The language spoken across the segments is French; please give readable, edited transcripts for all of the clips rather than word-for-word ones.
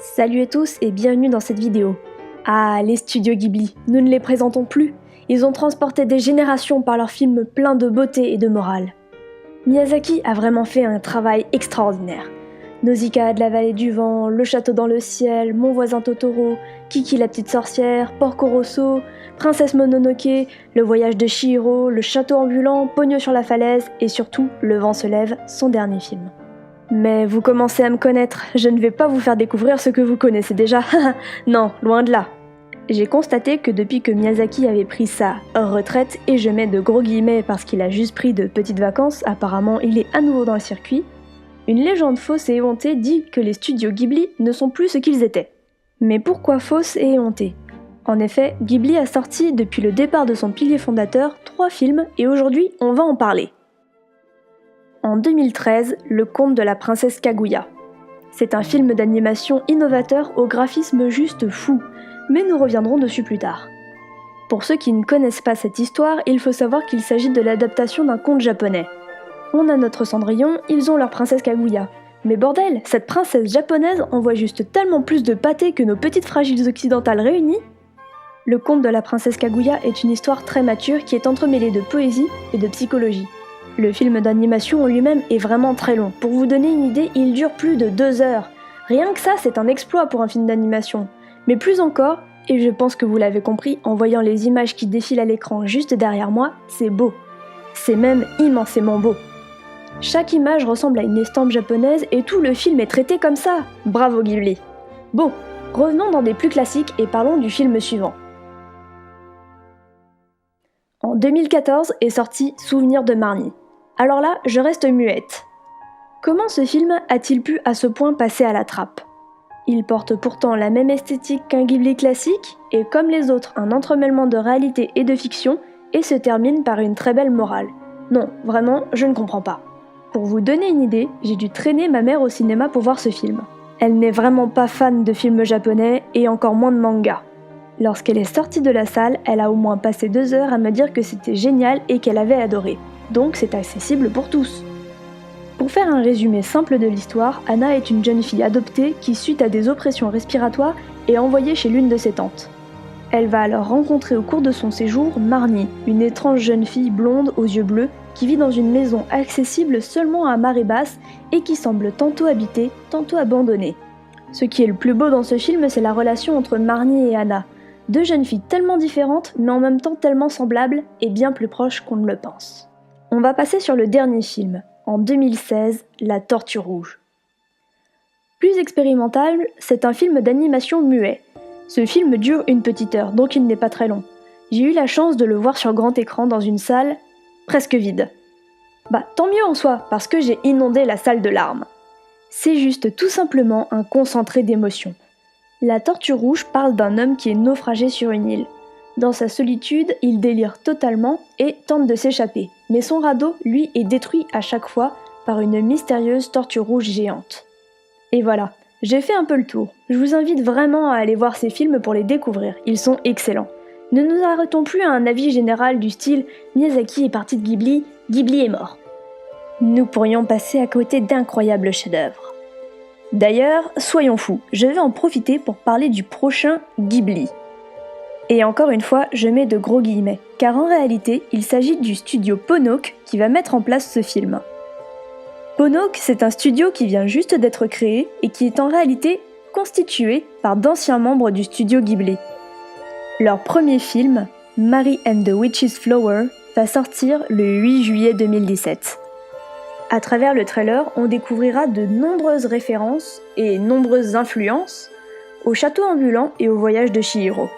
Salut à tous et bienvenue dans cette vidéo. Ah, les studios Ghibli, nous ne les présentons plus. Ils ont transporté des générations par leurs films pleins de beauté et de morale. Miyazaki a vraiment fait un travail extraordinaire. Nausicaa de la vallée du vent, Le château dans le ciel, Mon voisin Totoro, Kiki la petite sorcière, Porco Rosso, Princesse Mononoke, Le voyage de Chihiro, Le château ambulant, Ponyo sur la falaise et surtout Le vent se lève, son dernier film. Mais vous commencez à me connaître, je ne vais pas vous faire découvrir ce que vous connaissez déjà, non, loin de là. J'ai constaté que depuis que Miyazaki avait pris sa retraite, et je mets de gros guillemets parce qu'il a juste pris de petites vacances, apparemment il est à nouveau dans le circuit, une légende fausse et éhontée dit que les studios Ghibli ne sont plus ce qu'ils étaient. Mais pourquoi fausse et éhontée ? En effet, Ghibli a sorti depuis le départ de son pilier fondateur 3 films et aujourd'hui on va en parler. En 2013, Le conte de la princesse Kaguya. C'est un film d'animation innovateur au graphisme juste fou, mais nous reviendrons dessus plus tard. Pour ceux qui ne connaissent pas cette histoire, il faut savoir qu'il s'agit de l'adaptation d'un conte japonais. On a notre Cendrillon, ils ont leur princesse Kaguya. Mais bordel, cette princesse japonaise envoie juste tellement plus de pâté que nos petites fragiles occidentales réunies. Le conte de la princesse Kaguya est une histoire très mature qui est entremêlée de poésie et de psychologie. Le film d'animation en lui-même est vraiment très long. Pour vous donner une idée, il dure plus de 2 heures. Rien que ça, c'est un exploit pour un film d'animation. Mais plus encore, et je pense que vous l'avez compris en voyant les images qui défilent à l'écran juste derrière moi, c'est beau. C'est même immensément beau. Chaque image ressemble à une estampe japonaise et tout le film est traité comme ça. Bravo Ghibli. Bon, revenons dans des plus classiques et parlons du film suivant. En 2014 est sorti Souvenir de Marnie. Alors là, je reste muette. Comment ce film a-t-il pu à ce point passer à la trappe ? Il porte pourtant la même esthétique qu'un Ghibli classique, et comme les autres, un entremêlement de réalité et de fiction, et se termine par une très belle morale. Non, vraiment, je ne comprends pas. Pour vous donner une idée, j'ai dû traîner ma mère au cinéma pour voir ce film. Elle n'est vraiment pas fan de films japonais, et encore moins de manga. Lorsqu'elle est sortie de la salle, elle a au moins passé 2 heures à me dire que c'était génial et qu'elle avait adoré. Donc c'est accessible pour tous. Pour faire un résumé simple de l'histoire, Anna est une jeune fille adoptée qui, suite à des oppressions respiratoires, est envoyée chez l'une de ses tantes. Elle va alors rencontrer au cours de son séjour Marnie, une étrange jeune fille blonde aux yeux bleus qui vit dans une maison accessible seulement à marée basse et qui semble tantôt habitée, tantôt abandonnée. Ce qui est le plus beau dans ce film, c'est la relation entre Marnie et Anna. 2 jeunes filles tellement différentes, mais en même temps tellement semblables et bien plus proches qu'on ne le pense. On va passer sur le dernier film, en 2016, La Tortue Rouge. Plus expérimental, c'est un film d'animation muet. Ce film dure une petite heure, donc il n'est pas très long. J'ai eu la chance de le voir sur grand écran dans une salle presque vide. Bah tant mieux en soi, parce que j'ai inondé la salle de larmes. C'est juste tout simplement un concentré d'émotions. La Tortue Rouge parle d'un homme qui est naufragé sur une île. Dans sa solitude, il délire totalement et tente de s'échapper. Mais son radeau, lui, est détruit à chaque fois par une mystérieuse tortue rouge géante. Et voilà, j'ai fait un peu le tour. Je vous invite vraiment à aller voir ces films pour les découvrir, ils sont excellents. Ne nous arrêtons plus à un avis général du style « Miyazaki est parti de Ghibli, Ghibli est mort ». Nous pourrions passer à côté d'incroyables chefs-d'œuvre. D'ailleurs, soyons fous, je vais en profiter pour parler du prochain Ghibli. Et encore une fois, je mets de gros guillemets, car en réalité, il s'agit du studio Ponok qui va mettre en place ce film. Ponok, c'est un studio qui vient juste d'être créé et qui est en réalité constitué par d'anciens membres du studio Ghibli. Leur premier film, Mary and the Witch's Flower, va sortir le 8 juillet 2017. À travers le trailer, on découvrira de nombreuses références et nombreuses influences au château ambulant et au voyage de Chihiro.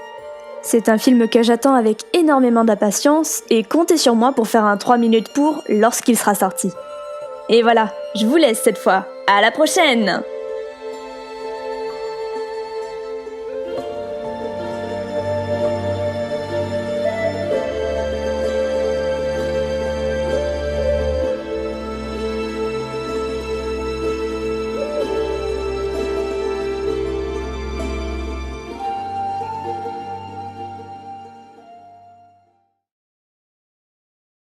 C'est un film que j'attends avec énormément d'impatience et comptez sur moi pour faire un 3 minutes pour lorsqu'il sera sorti. Et voilà, je vous laisse cette fois. À la prochaine!